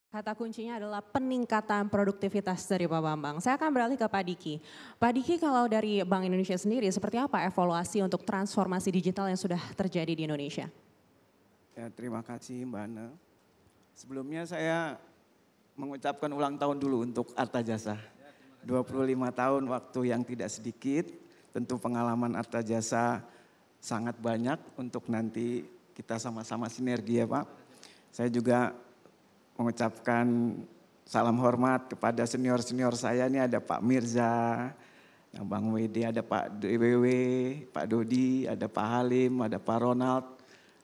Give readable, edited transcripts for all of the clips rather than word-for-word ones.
Kata kuncinya adalah peningkatan produktivitas dari Pak Bambang. Saya akan beralih ke Pak Diki. Pak Diki, kalau dari Bank Indonesia sendiri, seperti apa evaluasi untuk transformasi digital yang sudah terjadi di Indonesia? Ya, terima kasih Mbak Ana. Sebelumnya saya mengucapkan ulang tahun dulu untuk Arta Jasa. 25 tahun waktu yang tidak sedikit, tentu pengalaman Arta Jasa sangat banyak untuk nanti kita sama-sama sinergi ya Pak. Saya juga mengucapkan salam hormat kepada senior-senior saya, ini ada Pak Mirza, Bang WD, ada Pak DWW, Pak Dodi, ada Pak Halim, ada Pak Ronald,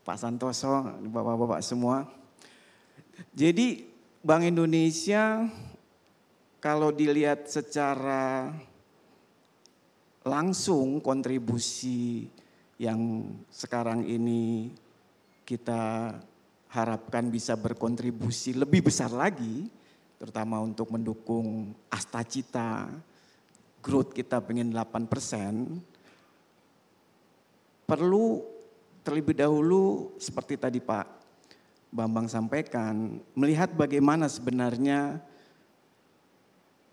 Pak Santoso, bapak-bapak semua. Jadi Bank Indonesia kalau dilihat secara langsung kontribusi yang sekarang ini kita harapkan bisa berkontribusi lebih besar lagi, terutama untuk mendukung Astacita, growth kita pengen 8%, perlu terlebih dahulu seperti tadi Pak Bambang sampaikan, melihat bagaimana sebenarnya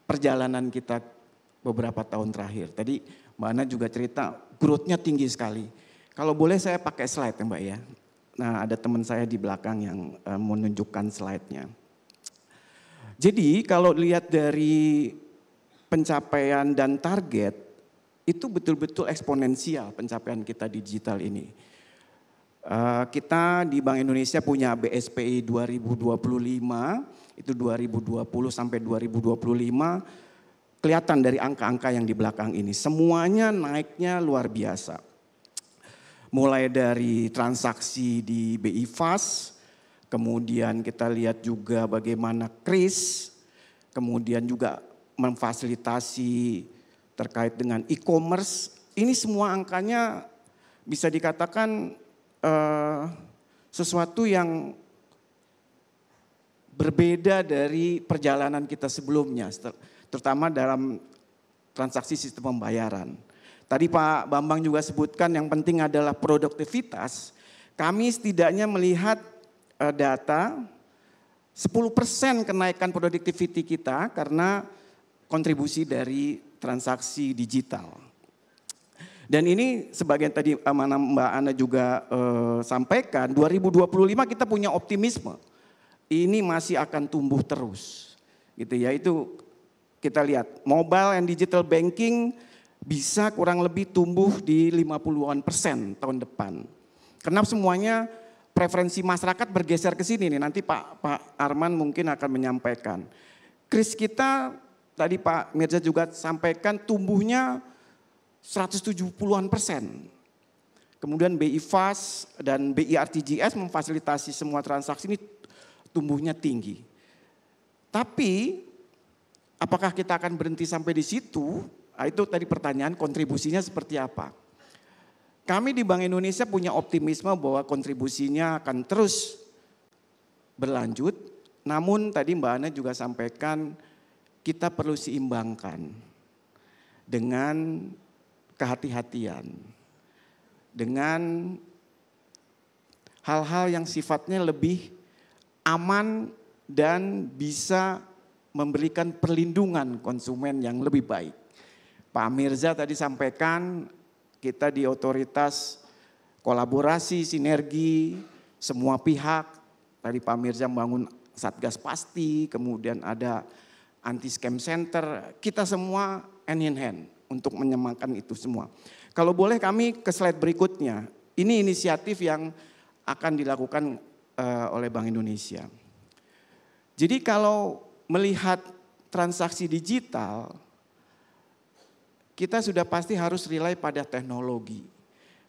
perjalanan kita beberapa tahun terakhir. Tadi Mbak Ana juga cerita growth-nya tinggi sekali. Kalau boleh saya pakai slide ya Mbak ya. Nah ada teman saya di belakang yang menunjukkan slide-nya. Jadi kalau lihat dari pencapaian dan target, itu betul-betul eksponensial pencapaian kita di digital ini. Kita di Bank Indonesia punya BSPI 2025, itu 2020 sampai 2025, kelihatan dari angka-angka yang di belakang ini. Semuanya naiknya luar biasa. Mulai dari transaksi di BI Fast, kemudian kita lihat juga bagaimana KRIS, kemudian juga memfasilitasi terkait dengan e-commerce. Ini semua angkanya bisa dikatakan sesuatu yang berbeda dari perjalanan kita sebelumnya, terutama dalam transaksi sistem pembayaran. Tadi Pak Bambang juga sebutkan yang penting adalah produktivitas. Kami setidaknya melihat data 10% kenaikan productivity kita karena kontribusi dari transaksi digital. Dan ini sebagian tadi mana Mbak Ana juga sampaikan, 2025 kita punya optimisme. Ini masih akan tumbuh terus. Gitu ya, itu kita lihat mobile and digital banking bisa kurang lebih tumbuh di 50-an% tahun depan. Karena semuanya preferensi masyarakat bergeser ke sini nih. Nanti Pak Arman mungkin akan menyampaikan. Kris kita tadi Pak Mirza juga sampaikan tumbuhnya 170-an%. Kemudian BI Fast dan BI RTGS memfasilitasi semua transaksi ini tumbuhnya tinggi. Tapi apakah kita akan berhenti sampai di situ? Nah, itu tadi pertanyaan kontribusinya seperti apa. Kami di Bank Indonesia punya optimisme bahwa kontribusinya akan terus berlanjut. Namun tadi Mbak Ana juga sampaikan kita perlu seimbangkan dengan kehati-hatian. Dengan hal-hal yang sifatnya lebih aman dan bisa memberikan perlindungan konsumen yang lebih baik. Pak Mirza tadi sampaikan kita di otoritas kolaborasi, sinergi, semua pihak. Tadi Pak Mirza membangun Satgas Pasti, kemudian ada anti-scam center. Kita semua hand in hand untuk menyemakan itu semua. Kalau boleh kami ke slide berikutnya. Ini inisiatif yang akan dilakukan oleh Bank Indonesia. Jadi kalau melihat transaksi digital, kita sudah pasti harus rely pada teknologi.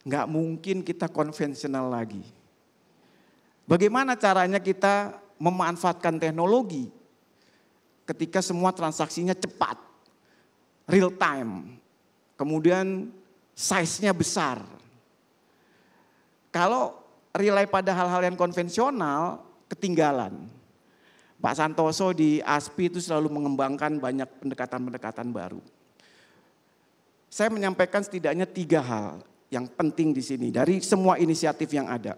Nggak mungkin kita konvensional lagi. Bagaimana caranya kita memanfaatkan teknologi ketika semua transaksinya cepat, real time, kemudian size-nya besar. Kalau rely pada hal-hal yang konvensional, ketinggalan. Pak Santoso di ASPI itu selalu mengembangkan banyak pendekatan-pendekatan baru. Saya menyampaikan setidaknya 3 hal yang penting di sini dari semua inisiatif yang ada.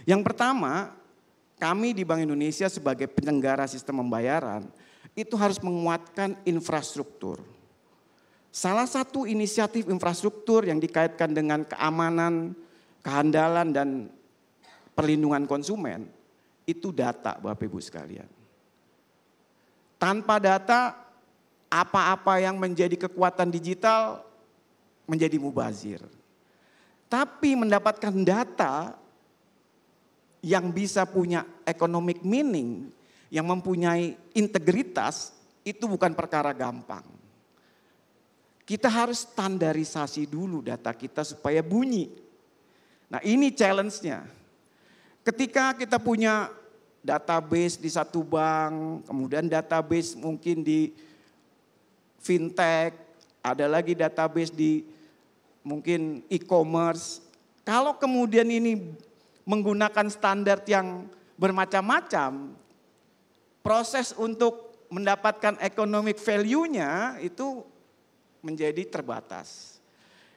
Yang pertama, kami di Bank Indonesia sebagai penyelenggara sistem pembayaran itu harus menguatkan infrastruktur. Salah satu inisiatif infrastruktur yang dikaitkan dengan keamanan, kehandalan dan perlindungan konsumen itu data, Bapak Ibu sekalian. Tanpa data, apa-apa yang menjadi kekuatan digital menjadi mubazir. Tapi mendapatkan data yang bisa punya economic meaning, yang mempunyai integritas, itu bukan perkara gampang. Kita harus standarisasi dulu data kita supaya bunyi. Nah ini challenge-nya. Ketika kita punya database di satu bank, kemudian database mungkin di fintech, ada lagi database di mungkin e-commerce. Kalau kemudian ini menggunakan standar yang bermacam-macam, proses untuk mendapatkan economic value-nya itu menjadi terbatas.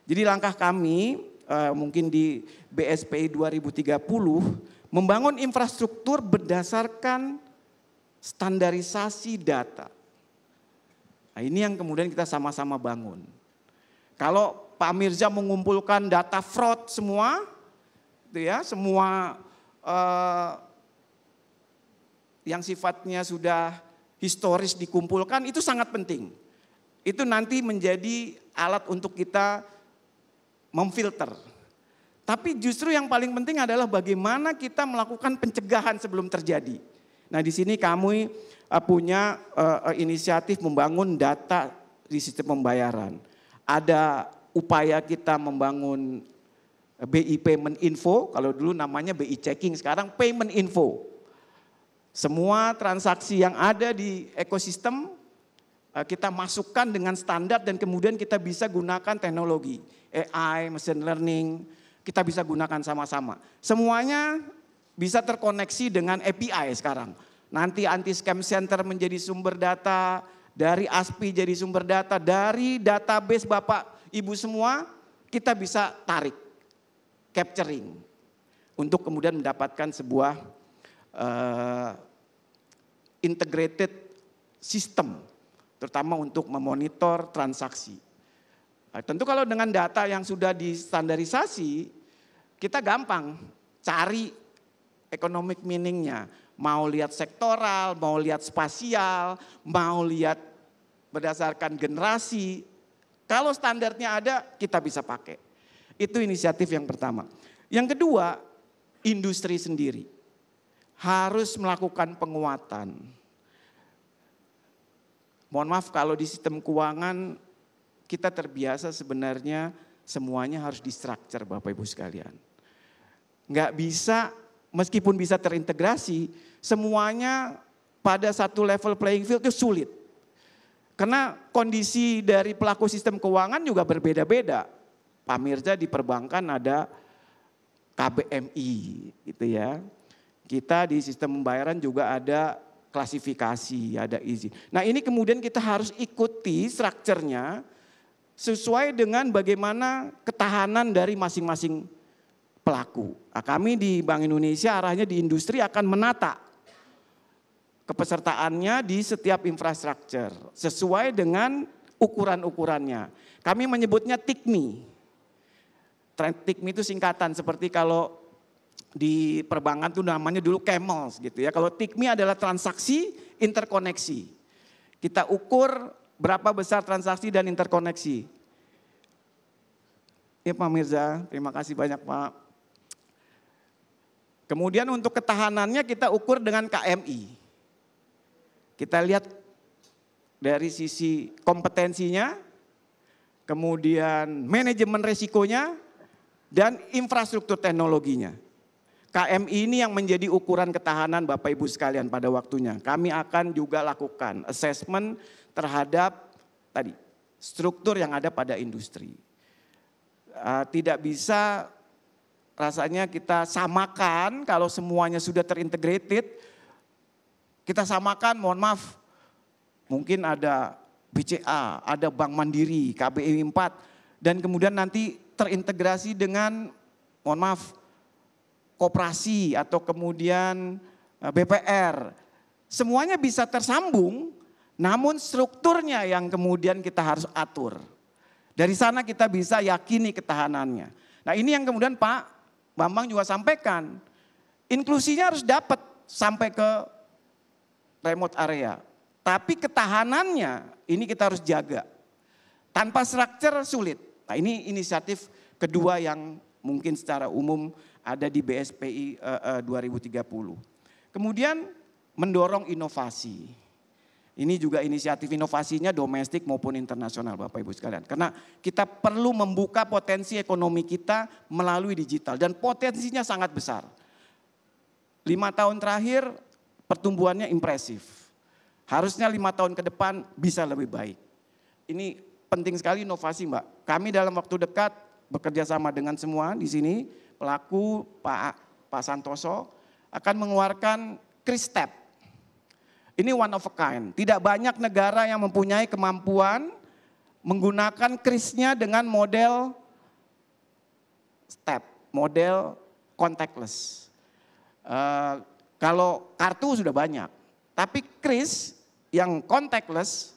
Jadi langkah kami mungkin di BSPI 2030 membangun infrastruktur berdasarkan standarisasi data. Nah, ini yang kemudian kita sama-sama bangun. Kalau Pak Mirza mengumpulkan data fraud semua, ya, semua yang sifatnya sudah historis dikumpulkan itu sangat penting. Itu nanti menjadi alat untuk kita memfilter. Tapi justru yang paling penting adalah bagaimana kita melakukan pencegahan sebelum terjadi. Nah di sini kami punya inisiatif membangun data di sistem pembayaran. Ada upaya kita membangun BI Payment Info, kalau dulu namanya BI Checking, sekarang Payment Info. Semua transaksi yang ada di ekosistem kita masukkan dengan standar dan kemudian kita bisa gunakan teknologi AI, machine learning, kita bisa gunakan sama-sama. Semuanya bisa terkoneksi dengan API sekarang. Nanti anti-scam center menjadi sumber data, dari ASPI jadi sumber data, dari database Bapak Ibu semua kita bisa tarik, capturing. Untuk kemudian mendapatkan sebuah integrated system, terutama untuk memonitor transaksi. Nah, tentu kalau dengan data yang sudah distandarisasi, kita gampang cari economic meaning-nya. Mau lihat sektoral, mau lihat spasial, mau lihat berdasarkan generasi. Kalau standarnya ada, kita bisa pakai. Itu inisiatif yang pertama. Yang kedua, industri sendiri harus melakukan penguatan. Mohon maaf kalau di sistem keuangan kita terbiasa sebenarnya semuanya harus di-structure Bapak Ibu sekalian. Nggak bisa, meskipun bisa terintegrasi, semuanya pada satu level playing field itu sulit. Karena kondisi dari pelaku sistem keuangan juga berbeda-beda. Pak Mirza di perbankan ada KBMI gitu ya. Kita di sistem pembayaran juga ada klasifikasi, ada izin. Nah ini kemudian kita harus ikuti strukturnya sesuai dengan bagaimana ketahanan dari masing-masing pelaku. Nah, kami di Bank Indonesia arahnya di industri akan menata kepesertaannya di setiap infrastruktur sesuai dengan ukuran-ukurannya. Kami menyebutnya TIKMI. TIKMI itu singkatan seperti kalau di perbankan itu namanya dulu CAMELS gitu ya. Kalau TIKMI adalah transaksi interkoneksi. Kita ukur berapa besar transaksi dan interkoneksi. Ya Pak Mirza, terima kasih banyak Pak. Kemudian untuk ketahanannya kita ukur dengan KMI. Kita lihat dari sisi kompetensinya, kemudian manajemen resikonya, dan infrastruktur teknologinya. KMI ini yang menjadi ukuran ketahanan Bapak Ibu sekalian pada waktunya. Kami akan juga lakukan assessment terhadap tadi struktur yang ada pada industri. Tidak bisa rasanya kita samakan kalau semuanya sudah terintegrated. Kita samakan, mohon maaf, mungkin ada BCA, ada Bank Mandiri, KBRI 4, dan kemudian nanti terintegrasi dengan, mohon maaf, koperasi atau kemudian BPR. Semuanya bisa tersambung, namun strukturnya yang kemudian kita harus atur. Dari sana kita bisa yakini ketahanannya. Nah ini yang kemudian Pak Bambang juga sampaikan. Inklusinya harus dapat sampai ke remote area. Tapi ketahanannya ini kita harus jaga. Tanpa structure sulit. Nah ini inisiatif kedua yang mungkin secara umum ada di BSPI 2030. Kemudian mendorong inovasi. Ini juga inisiatif inovasinya domestik maupun internasional Bapak Ibu sekalian. Karena kita perlu membuka potensi ekonomi kita melalui digital dan potensinya sangat besar. 5 tahun terakhir pertumbuhannya impresif. Harusnya 5 tahun ke depan bisa lebih baik. Ini penting sekali inovasi Mbak. Kami dalam waktu dekat bekerja sama dengan semua di sini, pelaku Pak Santoso akan mengeluarkan Kris Step. Ini one of a kind. Tidak banyak negara yang mempunyai kemampuan menggunakan krisnya dengan model step, model contactless. Kalau kartu sudah banyak, tapi kris yang contactless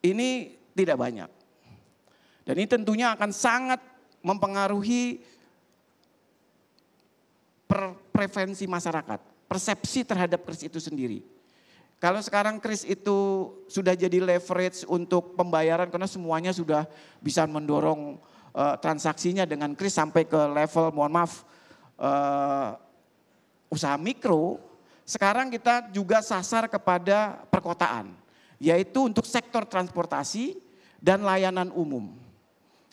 ini tidak banyak. Dan ini tentunya akan sangat mempengaruhi preferensi masyarakat, persepsi terhadap kris itu sendiri. Kalau sekarang kris itu sudah jadi leverage untuk pembayaran karena semuanya sudah bisa mendorong transaksinya dengan kris sampai ke level usaha mikro. Sekarang kita juga sasar kepada perkotaan, yaitu untuk sektor transportasi dan layanan umum.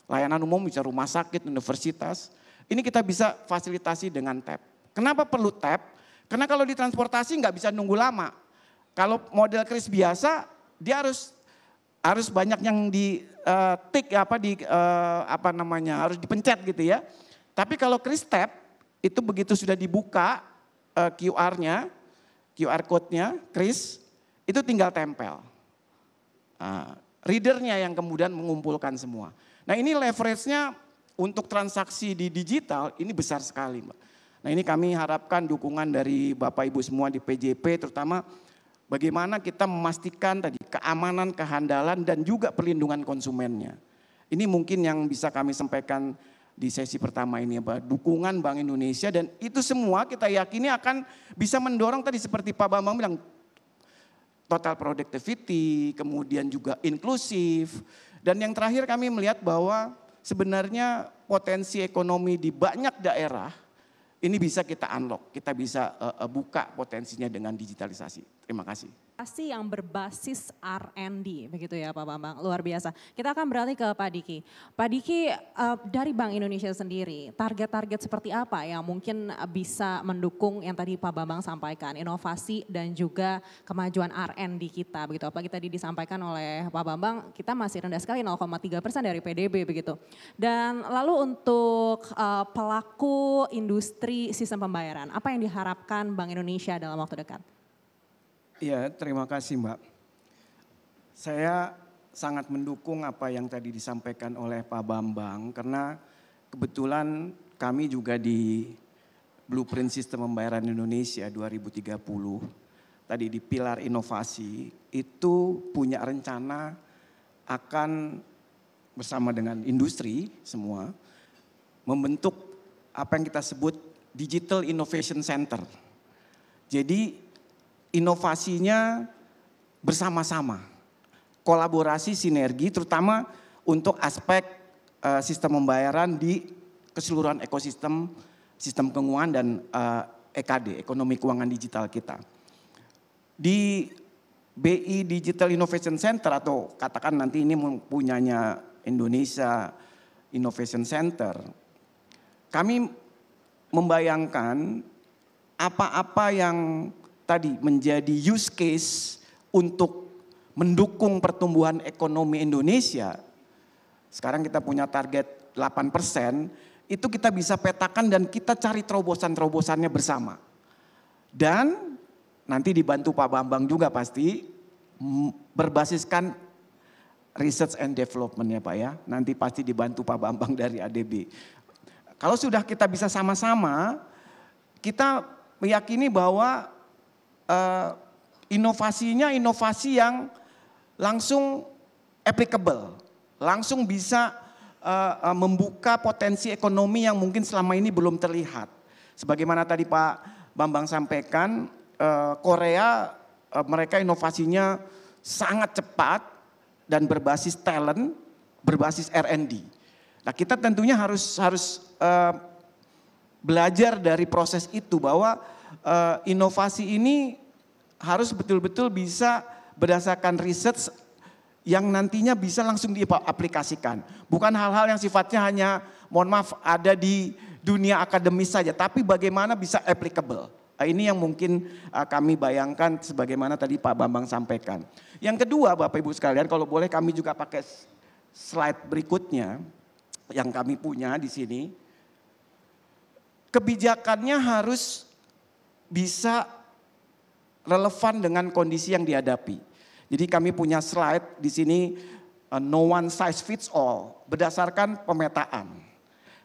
Layanan umum bisa rumah sakit, universitas, ini kita bisa fasilitasi dengan tap. Kenapa perlu tap? Karena kalau di transportasi nggak bisa nunggu lama. Kalau model kris biasa, dia harus banyak yang di harus dipencet gitu ya. Tapi kalau kris tap itu begitu sudah dibuka QR-nya, QR code-nya, kris itu tinggal tempel. Readernya yang kemudian mengumpulkan semua. Nah ini leverage-nya untuk transaksi di digital ini besar sekali Mbak. Nah ini kami harapkan dukungan dari Bapak Ibu semua di PJP terutama bagaimana kita memastikan tadi keamanan, kehandalan dan juga perlindungan konsumennya. Ini mungkin yang bisa kami sampaikan di sesi pertama ini ya, dukungan Bank Indonesia dan itu semua kita yakini akan bisa mendorong tadi seperti Pak Bambang bilang total productivity, kemudian juga inklusif dan yang terakhir kami melihat bahwa sebenarnya potensi ekonomi di banyak daerah ini bisa kita unlock, kita bisa buka potensinya dengan digitalisasi. Terima kasih. Yang berbasis R&D, begitu ya Pak Bambang, luar biasa. Kita akan beralih ke Pak Diki. Pak Diki, dari Bank Indonesia sendiri, target-target seperti apa yang mungkin bisa mendukung yang tadi Pak Bambang sampaikan, inovasi dan juga kemajuan R&D kita, begitu. Apalagi tadi disampaikan oleh Pak Bambang, kita masih rendah sekali 0,3% dari PDB, begitu. Dan lalu untuk pelaku industri sistem pembayaran, apa yang diharapkan Bank Indonesia dalam waktu dekat? Iya, terima kasih Mbak. Saya sangat mendukung apa yang tadi disampaikan oleh Pak Bambang karena kebetulan kami juga di Blueprint Sistem Pembayaran Indonesia 2030 tadi di pilar inovasi itu punya rencana akan bersama dengan industri semua membentuk apa yang kita sebut Digital Innovation Center. Jadi inovasinya bersama-sama, kolaborasi, sinergi terutama untuk aspek sistem pembayaran di keseluruhan ekosistem, sistem keuangan dan EKD, ekonomi keuangan digital kita. Di BI Digital Innovation Center atau katakan nanti ini punyanya Indonesia Innovation Center, kami membayangkan apa-apa yang tadi menjadi use case untuk mendukung pertumbuhan ekonomi Indonesia. Sekarang kita punya target 8%, itu kita bisa petakan dan kita cari terobosan-terobosannya bersama. Dan nanti dibantu Pak Bambang juga pasti berbasiskan research and development ya Pak ya. Nanti pasti dibantu Pak Bambang dari ADB. Kalau sudah kita bisa sama-sama, kita meyakini bahwa inovasinya inovasi yang langsung applicable, langsung bisa membuka potensi ekonomi yang mungkin selama ini belum terlihat. Sebagaimana tadi Pak Bambang sampaikan, Korea mereka inovasinya sangat cepat dan berbasis talent, berbasis R&D. Nah, kita tentunya harus belajar dari proses itu bahwa inovasi ini harus betul-betul bisa berdasarkan research yang nantinya bisa langsung diaplikasikan. Bukan hal-hal yang sifatnya hanya, mohon maaf, ada di dunia akademis saja, tapi bagaimana bisa applicable. Ini yang mungkin kami bayangkan sebagaimana tadi Pak Bambang sampaikan. Yang kedua Bapak Ibu sekalian, kalau boleh kami juga pakai slide berikutnya yang kami punya di sini. Kebijakannya harus bisa relevan dengan kondisi yang dihadapi. Jadi kami punya slide di sini, no one size fits all, berdasarkan pemetaan.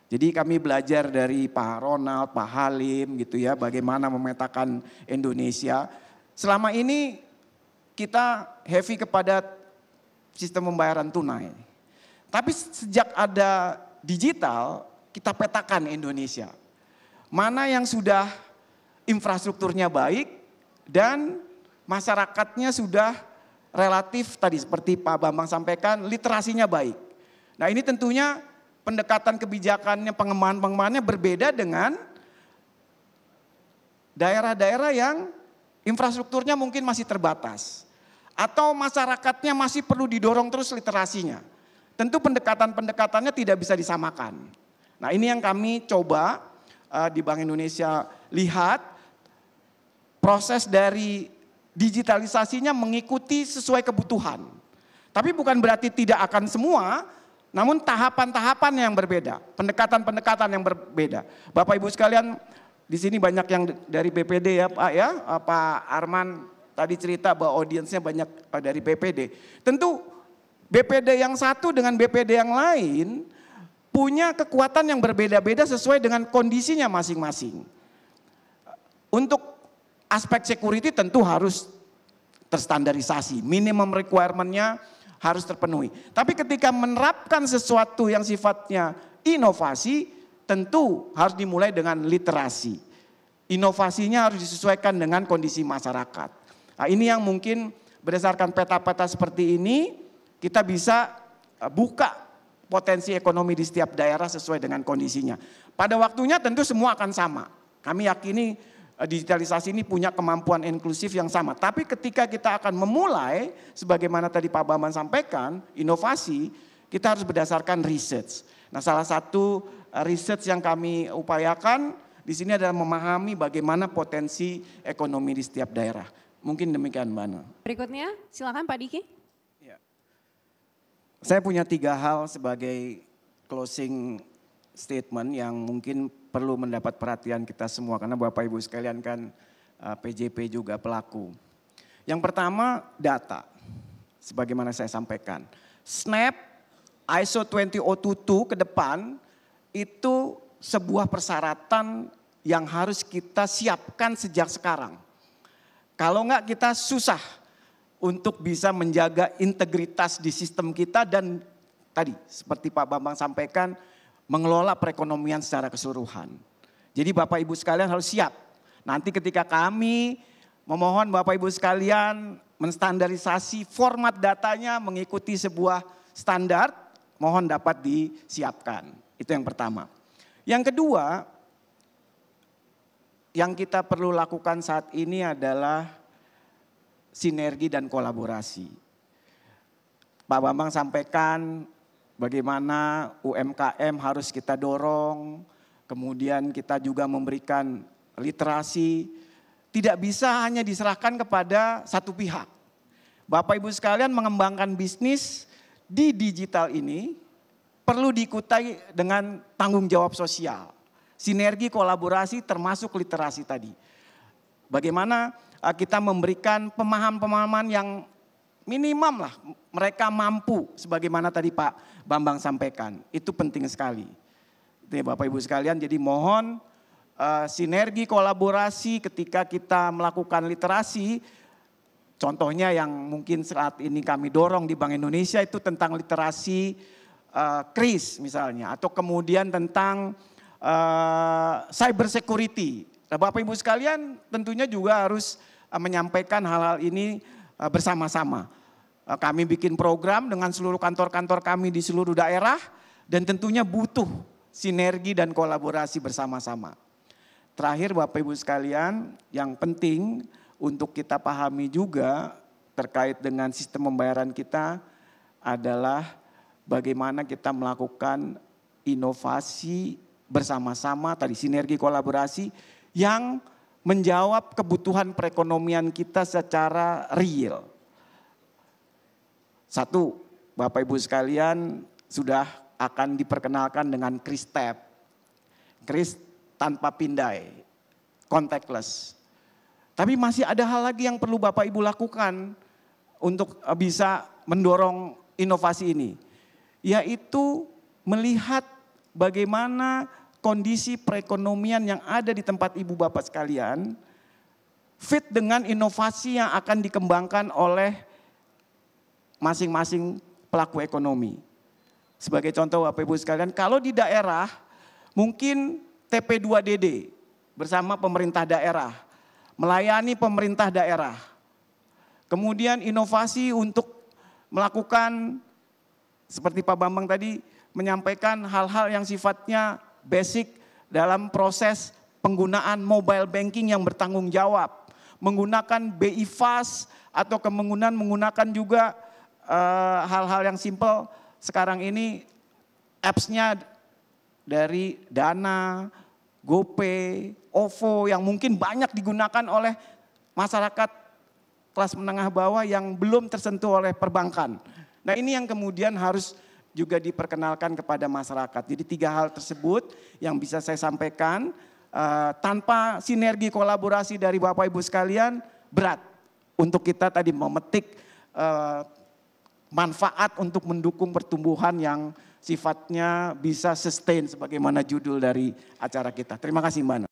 Jadi kami belajar dari Pak Ronald, Pak Halim gitu ya, bagaimana memetakan Indonesia. Selama ini kita heavy kepada sistem pembayaran tunai. Tapi sejak ada digital, kita petakan Indonesia. Mana yang sudah infrastrukturnya baik dan masyarakatnya sudah relatif tadi seperti Pak Bambang sampaikan, literasinya baik. Nah ini tentunya pendekatan kebijakannya, pengembangannya berbeda dengan daerah-daerah yang infrastrukturnya mungkin masih terbatas. Atau masyarakatnya masih perlu didorong terus literasinya. Tentu pendekatan-pendekatannya tidak bisa disamakan. Nah ini yang kami coba di Bank Indonesia lihat, proses dari digitalisasinya mengikuti sesuai kebutuhan. Tapi bukan berarti tidak akan semua, namun tahapan-tahapan yang berbeda, pendekatan-pendekatan yang berbeda. Bapak Ibu sekalian, di sini banyak yang dari BPD ya Pak ya, Pak Arman tadi cerita bahwa audiensnya banyak dari BPD. Tentu BPD yang satu dengan BPD yang lain punya kekuatan yang berbeda-beda sesuai dengan kondisinya masing-masing. Untuk aspek security tentu harus terstandarisasi, minimum requirement-nya harus terpenuhi. Tapi ketika menerapkan sesuatu yang sifatnya inovasi, tentu harus dimulai dengan literasi. Inovasinya harus disesuaikan dengan kondisi masyarakat. Nah ini yang mungkin berdasarkan peta-peta seperti ini, kita bisa buka potensi ekonomi di setiap daerah sesuai dengan kondisinya. Pada waktunya tentu semua akan sama. Kami yakini digitalisasi ini punya kemampuan inklusif yang sama. Tapi ketika kita akan memulai, sebagaimana tadi Pak Bambang sampaikan, inovasi, kita harus berdasarkan research. Nah salah satu research yang kami upayakan di sini adalah memahami bagaimana potensi ekonomi di setiap daerah. Mungkin demikian Mbak Ana. Berikutnya silakan Pak Diki. Ya. Saya punya 3 hal sebagai closing statement yang mungkin perlu mendapat perhatian kita semua karena Bapak Ibu sekalian kan PJP juga pelaku. Yang pertama data, sebagaimana saya sampaikan. Snap ISO 20022 ke depan itu sebuah persyaratan yang harus kita siapkan sejak sekarang. Kalau enggak kita susah untuk bisa menjaga integritas di sistem kita dan tadi seperti Pak Bambang sampaikan, mengelola perekonomian secara keseluruhan. Jadi Bapak Ibu sekalian harus siap. Nanti ketika kami memohon Bapak Ibu sekalian menstandarisasi format datanya mengikuti sebuah standar, mohon dapat disiapkan. Itu yang pertama. Yang kedua, yang kita perlu lakukan saat ini adalah sinergi dan kolaborasi. Pak Bambang sampaikan bagaimana UMKM harus kita dorong, kemudian kita juga memberikan literasi, tidak bisa hanya diserahkan kepada satu pihak. Bapak Ibu sekalian mengembangkan bisnis di digital ini perlu diikuti dengan tanggung jawab sosial. Sinergi kolaborasi termasuk literasi tadi. Bagaimana kita memberikan pemahaman-pemahaman yang minimum lah mereka mampu sebagaimana tadi Pak Bambang sampaikan. Itu penting sekali. Itu ya Bapak Ibu sekalian, jadi mohon sinergi kolaborasi ketika kita melakukan literasi. Contohnya yang mungkin saat ini kami dorong di Bank Indonesia itu tentang literasi kris misalnya, atau kemudian tentang cyber security. Nah, Bapak Ibu sekalian tentunya juga harus menyampaikan hal-hal ini bersama-sama. Kami bikin program dengan seluruh kantor-kantor kami di seluruh daerah dan tentunya butuh sinergi dan kolaborasi bersama-sama. Terakhir Bapak Ibu sekalian, yang penting untuk kita pahami juga terkait dengan sistem pembayaran kita adalah bagaimana kita melakukan inovasi bersama-sama, tadi sinergi kolaborasi yang menjawab kebutuhan perekonomian kita secara real. Satu, Bapak Ibu sekalian sudah akan diperkenalkan dengan kris tap. Kris tanpa pindai, contactless. Tapi masih ada hal lagi yang perlu Bapak Ibu lakukan untuk bisa mendorong inovasi ini. Yaitu melihat bagaimana kondisi perekonomian yang ada di tempat Ibu Bapak sekalian fit dengan inovasi yang akan dikembangkan oleh masing-masing pelaku ekonomi. Sebagai contoh Bapak Ibu sekalian, kalau di daerah mungkin TP2DD bersama pemerintah daerah, melayani pemerintah daerah. Kemudian inovasi untuk melakukan seperti Pak Bambang tadi menyampaikan hal-hal yang sifatnya basic dalam proses penggunaan mobile banking yang bertanggung jawab. Menggunakan BI Fast atau menggunakan juga hal-hal yang simple sekarang ini apps-nya dari Dana, GoPay, OVO yang mungkin banyak digunakan oleh masyarakat kelas menengah bawah yang belum tersentuh oleh perbankan. Nah ini yang kemudian harus juga diperkenalkan kepada masyarakat. Jadi 3 hal tersebut yang bisa saya sampaikan tanpa sinergi kolaborasi dari Bapak Ibu sekalian berat untuk kita tadi memetik manfaat untuk mendukung pertumbuhan yang sifatnya bisa sustain sebagaimana judul dari acara kita. Terima kasih Mbak.